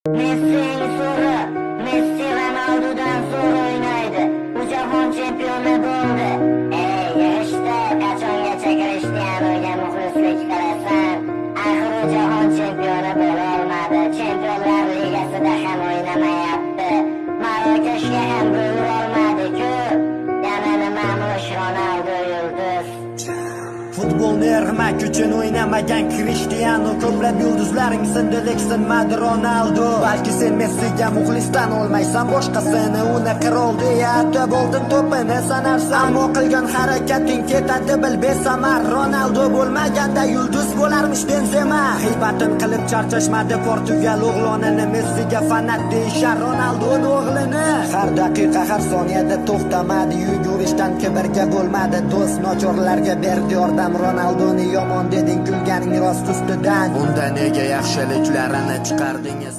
Messi'ning so'ri, Messi Ronaldodan zo'r o'ynaydi. Bu jahon chempioni bo'ldi. Yig'ishda qachongacha Krishtianuga muxlislik qilasan? Axir u jahon chempioni bo'la olmadi. Chempionlar ligasida ham o'ynamayapti. Marokashga ham bo'lib olmadi-ku. Yana nimamush Ronaldo yulduz. Futbolni irmak uchun o'ynamagan Krishtianu, ko'plab yulduzlaring sindi lekin sinmadi Ronaldo. Balki sen Messiga muxlisdan olmaysan, boshqasini uni qirol deya atab oldin to'pini sanarsan. Ammo qilgan harakating ketadi bil besamar. Ronaldo bo'lmaganda yulduz bo'larmish Benzema. G'iybatin qilib charchashmadi Portugal o'g'lonini, Messiga fanat deyishar Ronaldoning o'g'lini. Har daqiqa har soniyada to'xtamadi, yugurishdan kibrga bo'lmadi do'st, nochorlarga berdi yordam. Ronaldoni yomon deding, kulganing rost ustidan. Unda nega yaxshiliklarini chiqardingiz?